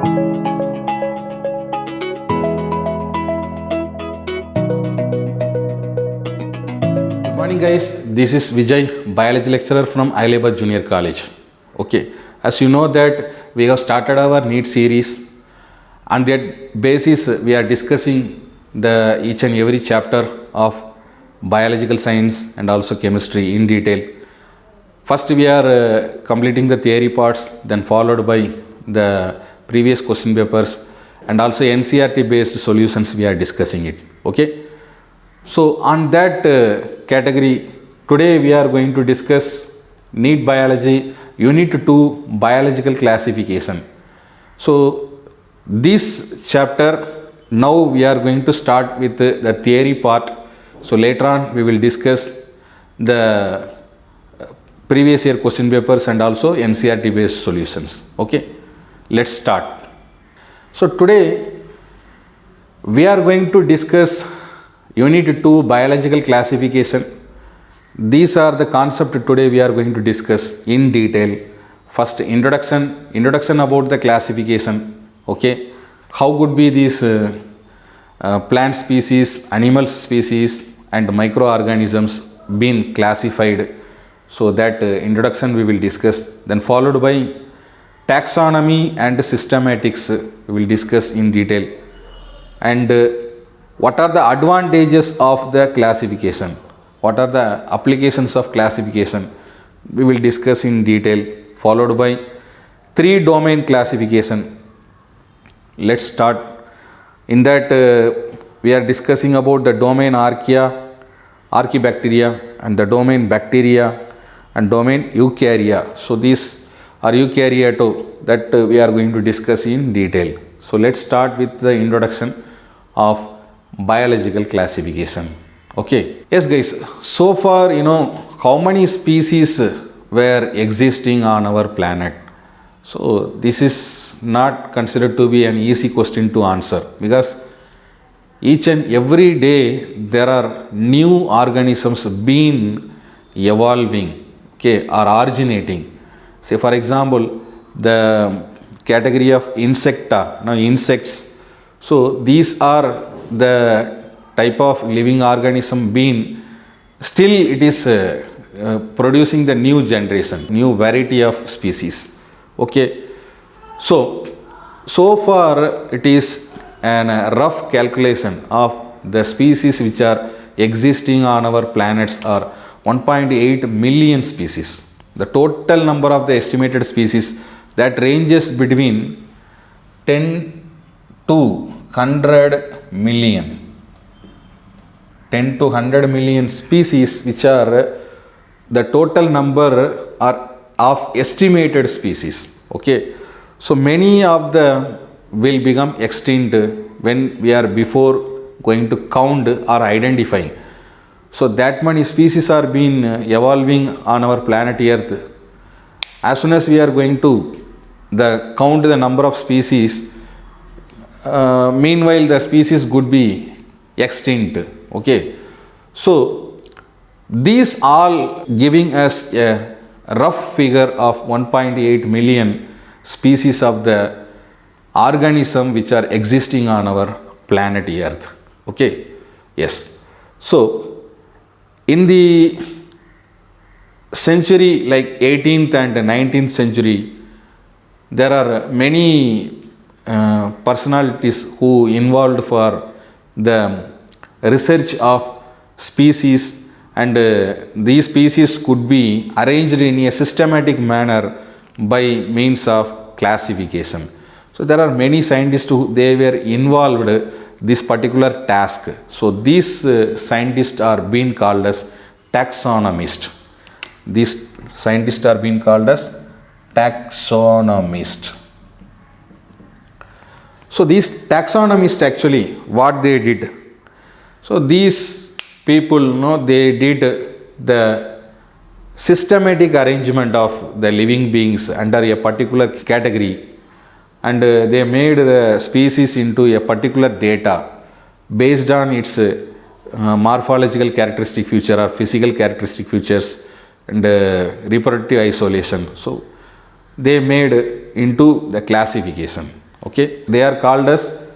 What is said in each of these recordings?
Good morning guys, this is Vijay, biology lecturer from Ailebad Junior College. Okay, as you know that we have started our NEET series. On that basis we are discussing the each and every chapter of biological science and also chemistry in detail. First we are completing the theory parts, then followed by the previous question papers and also NCERT based solutions we are discussing it. Okay. So on that category, today we are going to discuss NEET Biology Unit 2 Biological Classification. So this chapter, now we are going to start with the theory part. So later on we will discuss the previous year question papers and also NCERT based solutions. Okay, let's start. So today we are going to discuss Unit 2 Biological Classification. These are the concepts today we are going to discuss in detail. First, introduction about the classification. Okay, how could be these plant species, animal species and microorganisms been classified? So that introduction we will discuss. Then followed by taxonomy and systematics we will discuss in detail. And what are the advantages of the classification? What are the applications of classification? We will discuss in detail, followed by 3 domain classification. Let's start. In that we are discussing about the domain Archaea, Archaebacteria and the domain Bacteria and domain Eukarya. So these are Eukaryote that we are going to discuss in detail. So let's start with the introduction of biological classification. Okay, yes guys, so far how many species were existing on our planet? So this is not considered to be an easy question to answer, because each and every day there are new organisms being evolving, okay, or originating. Say for example the category of insecta, now insects. So these are the type of living organism being, still it is producing the new generation, new variety of species. Okay, so far it is an rough calculation of the species which are existing on our planets are 1.8 million species. The total number of the estimated species that ranges between 10 to 100 million. 10 to 100 million species, which are the total number are of estimated species. Okay, so many of them will become extinct when we are before going to count or identify. So that many species are being evolving on our planet Earth. As soon as we are going to count the number of species, meanwhile the species could be extinct. Okay, so these all giving us a rough figure of 1.8 million species of the organism which are existing on our planet Earth. Okay, yes. So in the century like 18th and 19th century, there are many personalities who involved for the research of species, and these species could be arranged in a systematic manner by means of classification. So there are many scientists who they were involved this particular task. So these scientists are being called as taxonomists. These scientists are being called as taxonomists. So these taxonomists actually what they did. So these people, they did the systematic arrangement of the living beings under a particular category, and they made the species into a particular data based on its morphological characteristic feature or physical characteristic features and reproductive isolation. So they made into the classification. Okay, they are called as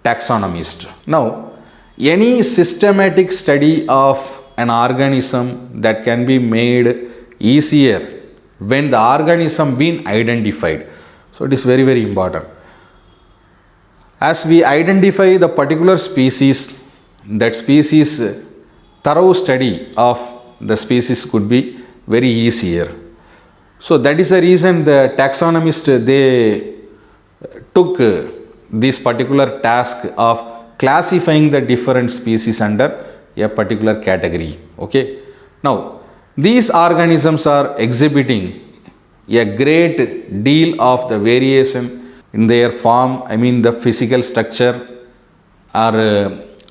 taxonomist. Now, any systematic study of an organism that can be made easier when the organism been identified. So it is very, very important. As we identify the particular species, that species thorough study of the species could be very easier. So that is the reason the taxonomist they took this particular task of classifying the different species under a particular category. Okay. Now these organisms are exhibiting a great deal of the variation in their form, I mean the physical structure or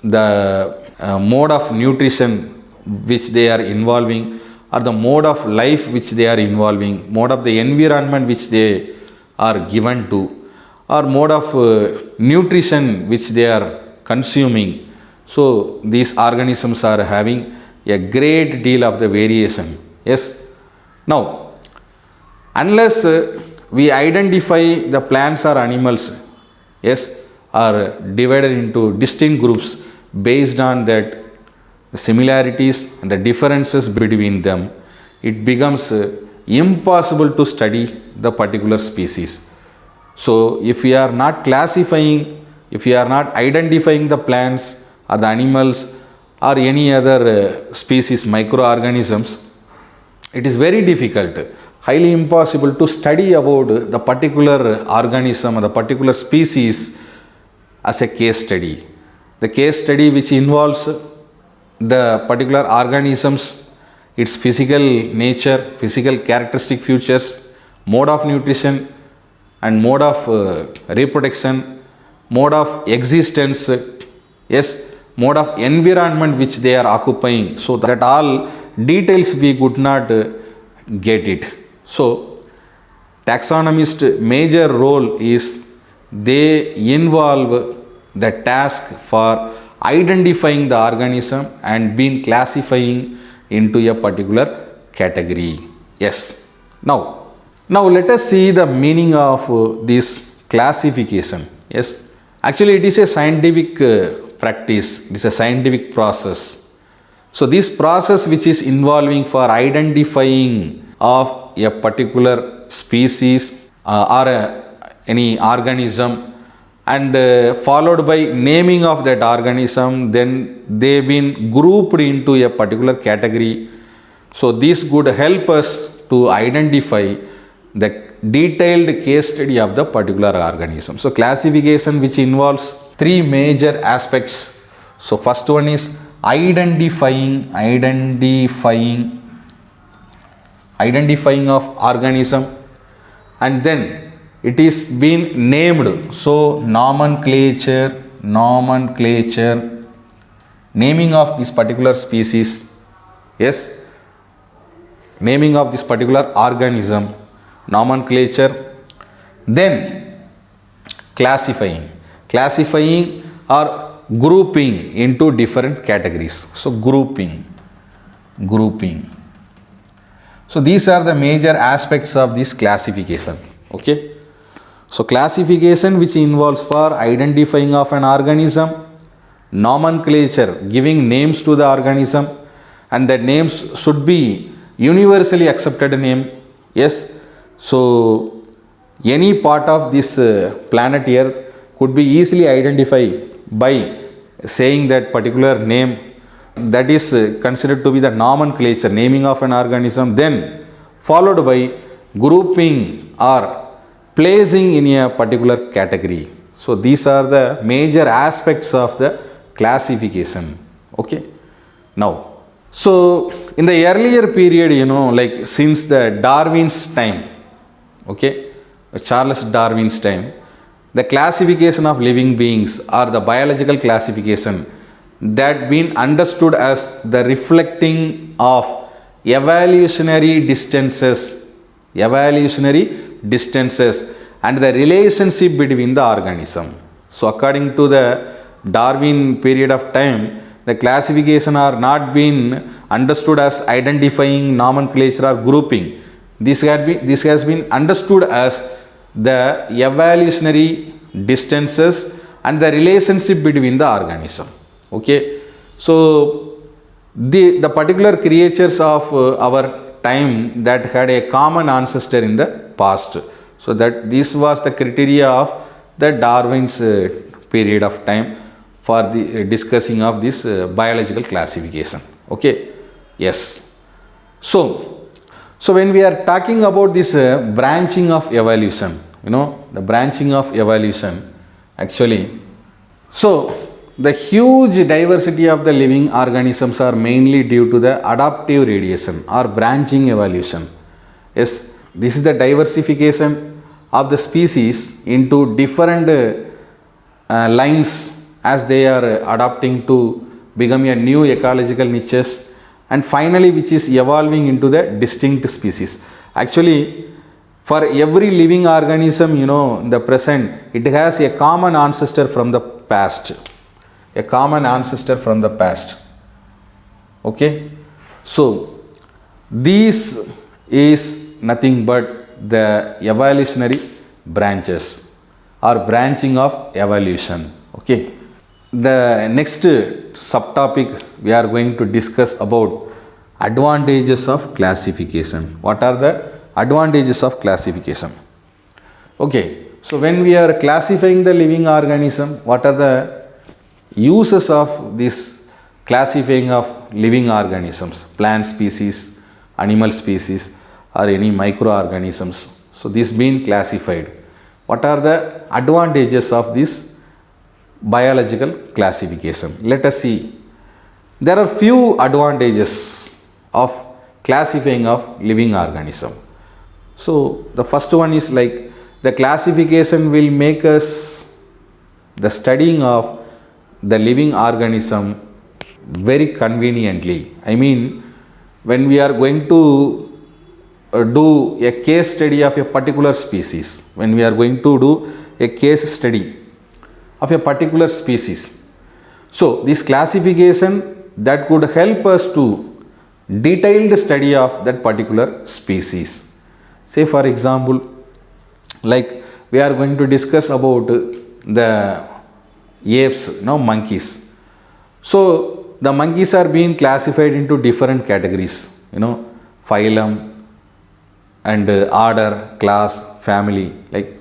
the mode of nutrition which they are involving, or the mode of life which they are involving, mode of the environment which they are given to, or mode of nutrition which they are consuming. So these organisms are having a great deal of the variation. Yes. Now, unless we identify the plants or animals, yes, are divided into distinct groups based on that the similarities and the differences between them, it becomes impossible to study the particular species. So if we are not classifying, if we are not identifying the plants or the animals or any other species, microorganisms, it is very difficult, highly impossible to study about the particular organism or the particular species as a case study. The case study which involves the particular organisms, its physical nature, physical characteristic features, mode of nutrition and mode of reproduction, mode of existence, yes, mode of environment which they are occupying. So that all details we could not get it. So taxonomist major role is they involve the task for identifying the organism and being classifying into a particular category. Yes. Now let us see the meaning of this classification. Yes. Actually, it is a scientific practice. It is a scientific process. So this process which is involving for identifying of a particular species or any organism, and followed by naming of that organism, then they have been grouped into a particular category. So this would help us to identify the detailed case study of the particular organism. So classification which involves three major aspects. So first one is identifying of organism, and then it is been named. So nomenclature, naming of this particular species, yes, naming of this particular organism, nomenclature, then classifying or grouping into different categories. So grouping. So these are the major aspects of this classification. Okay. So classification which involves for identifying of an organism, nomenclature, giving names to the organism, and that names should be universally accepted name. Yes. So any part of this planet Earth could be easily identified by saying that particular name. That is considered to be the nomenclature, naming of an organism, then followed by grouping or placing in a particular category. So these are the major aspects of the classification. Okay. Now, so in the earlier period, like since the Darwin's time, okay, Charles Darwin's time, the classification of living beings or the biological classification that been understood as the reflecting of evolutionary distances and the relationship between the organism. So according to the Darwin period of time, the classification are not been understood as identifying, nomenclature or grouping. This has been understood as the evolutionary distances and the relationship between the organism. Okay, so the particular creatures of our time that had a common ancestor in the past. So that this was the criteria of the Darwin's period of time for the discussing of this biological classification. Okay, yes. So when we are talking about this branching of evolution, the branching of evolution actually, so the huge diversity of the living organisms are mainly due to the adaptive radiation or branching evolution. Yes, this is the diversification of the species into different lines as they are adapting to become a new ecological niches, and finally which is evolving into the distinct species. Actually, for every living organism, in the present, it has a common ancestor from the past. A common ancestor from the past. Okay, so this is nothing but the evolutionary branches or branching of evolution. Okay, the next subtopic we are going to discuss about advantages of classification. What are the advantages of classification? Okay, so when we are classifying the living organism, what are the uses of this classifying of living organisms, plant species, animal species, or any microorganisms? So this being classified, what are the advantages of this biological classification? Let us see. There are few advantages of classifying of living organism. So the first one is like the classification will make us the studying of the living organism very conveniently. I mean, when we are going to do a case study of a particular species, when we are going to do a case study of a particular species, so this classification that could help us to detailed study of that particular species. Say for example, like we are going to discuss about the apes, monkeys. So the monkeys are being classified into different categories, phylum and order, class, family, like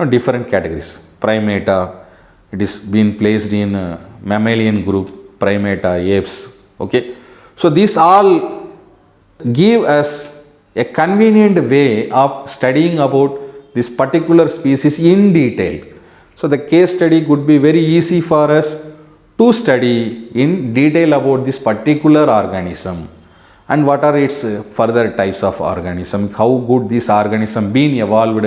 different categories. Primata, it is being placed in mammalian group, primata, apes. Okay, so these all give us a convenient way of studying about this particular species in detail. So the case study could be very easy for us to study in detail about this particular organism and what are its further types of organism, how good this organism being evolved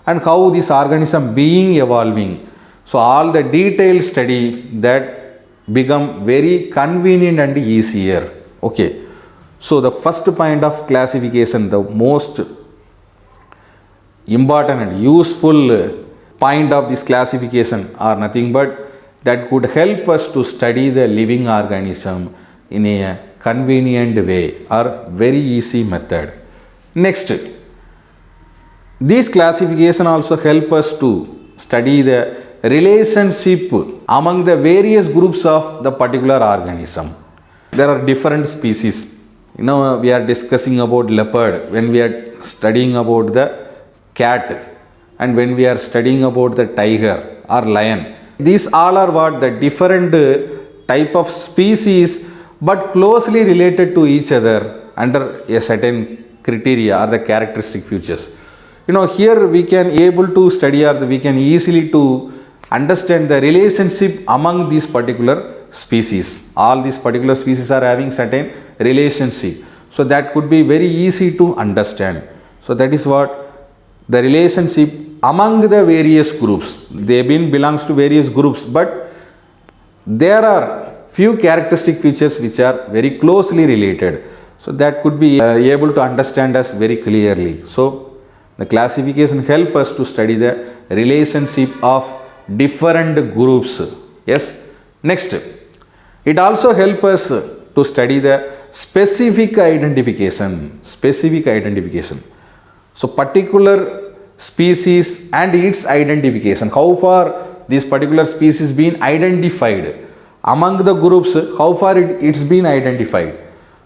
and how this organism being evolving. So all the detailed study that become very convenient and easier. Okay, so the first point of classification, the most important and useful point of this classification are nothing but that could help us to study the living organism in a convenient way or very easy method. Next, this classification also help us to study the relationship among the various groups of the particular organism. There are different species. We are discussing about leopard when we are studying about the cat, and when we are studying about the tiger or lion. These all are what the different type of species but closely related to each other under a certain criteria or the characteristic features. Here we can able to study or we can easily to understand the relationship among these particular species. All these particular species are having certain relationship. So that could be very easy to understand. So that is what the relationship among the various groups. They belongs to various groups, but there are few characteristic features which are very closely related. So that could be able to understand us very clearly. So the classification help us to study the relationship of different groups. Yes. Next, it also help us to study the specific identification. Specific identification. So particular species and its identification. How far this particular species been identified among the groups, how far it's been identified.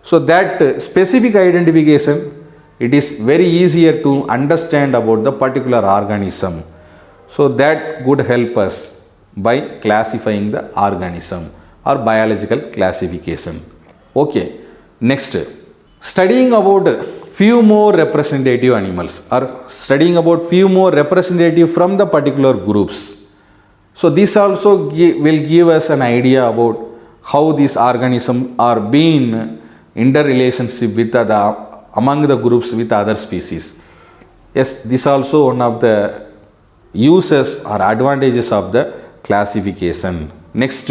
So that specific identification, it is very easier to understand about the particular organism. So that would help us by classifying the organism or biological classification. Okay, next, studying about few more representative animals or studying about few more representative from the particular groups. So this also will give us an idea about how these organisms are being interrelationship with among the groups with other species. Yes, this also one of the uses or advantages of the classification. Next,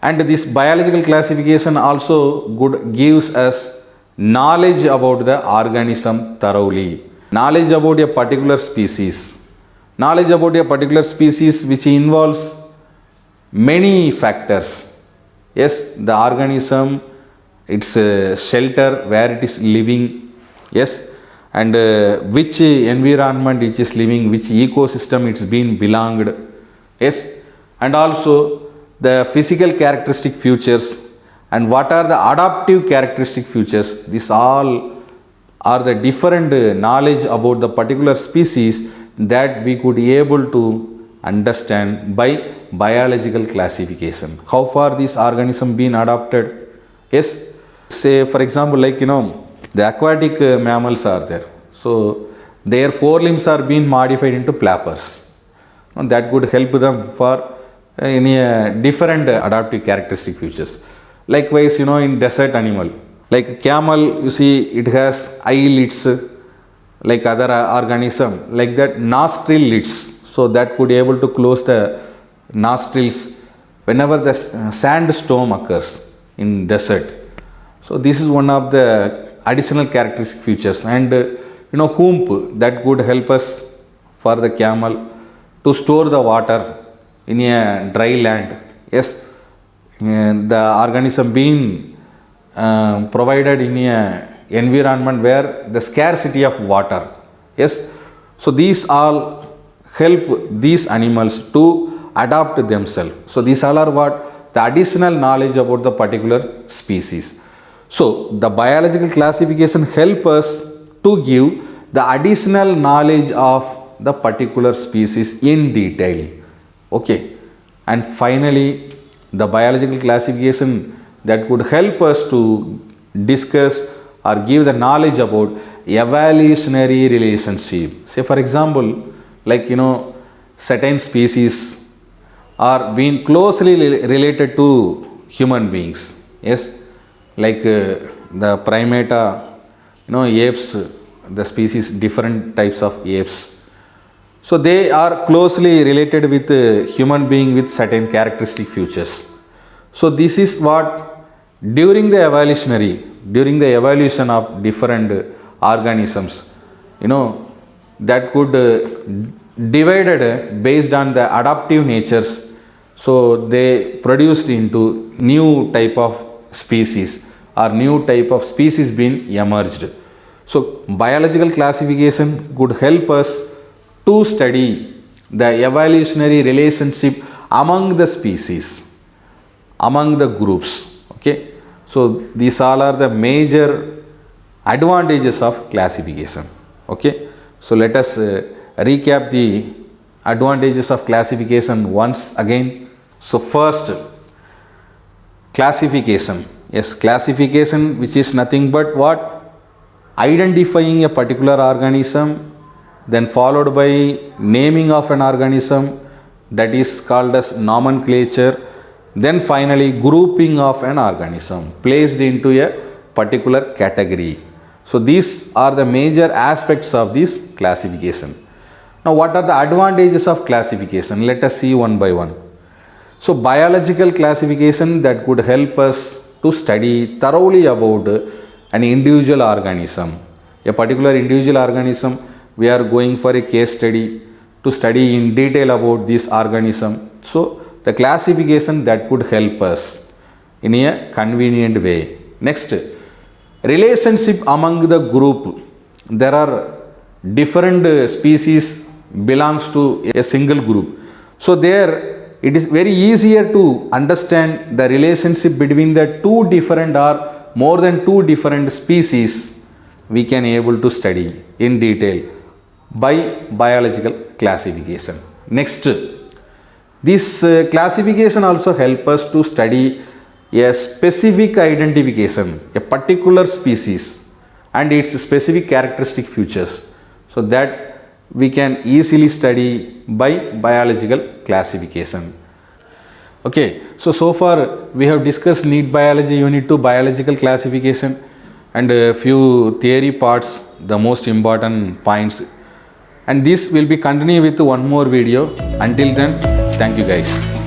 and this biological classification also gives us knowledge about the organism thoroughly. Knowledge about a particular species. Knowledge about a particular species which involves many factors. Yes, the organism, its shelter where it is living. Yes, and which environment it is living, which ecosystem it's been belonged. Yes, and also the physical characteristic features and what are the adaptive characteristic features. These all are the different knowledge about the particular species that we could be able to understand by biological classification. How far this organism been adapted. Yes, say for example, like the aquatic mammals are there. So their forelimbs are being modified into flappers. And that could help them for any different adaptive characteristic features. Likewise, in desert animal, like camel, you see it has eyelids, like other organism, like that nostril lids. So that could be able to close the nostrils whenever the sandstorm occurs in desert. So this is one of the additional characteristic features. And hump, that could help us for the camel to store the water in a dry land. Yes, the organism being provided in a environment where the scarcity of water. Yes, so these all help these animals to adapt themselves. So these all are what the additional knowledge about the particular species. So the biological classification help us to give the additional knowledge of the particular species in detail. Okay, and finally the biological classification that could help us to discuss or give the knowledge about evolutionary relationship. Say for example, like certain species are being closely related to human beings. Yes, like the primata, apes, the species, different types of apes. So they are closely related with human being with certain characteristic features. So this is what during the evolution of different organisms, that could divided based on the adaptive natures. So they produced into new type of species or new type of species being emerged. So biological classification could help us to study the evolutionary relationship among the species, among the groups. Okay, so these all are the major advantages of classification. Okay, so let us recap the advantages of classification once again. So first, classification. Yes, classification, which is nothing but what? Identifying a particular organism, then followed by naming of an organism, that is called as nomenclature, then finally grouping of an organism placed into a particular category. So these are the major aspects of this classification. Now what are the advantages of classification? Let us see one by one. So biological classification that could help us to study thoroughly about an individual organism. A particular individual organism, we are going for a case study to study in detail about this organism. So the classification that could help us in a convenient way. Next, relationship among the group. There are different species belongs to a single group. So there it is very easier to understand the relationship between the two different or more than two different species we can able to study in detail by biological classification. Next, this classification also help us to study a specific identification, a particular species and its specific characteristic features, so that we can easily study by biological classification. Okay, so far we have discussed NEET Biology Unit 2 biological classification and a few theory parts, the most important points, and this will be continued with one more video. Until then, thank you guys.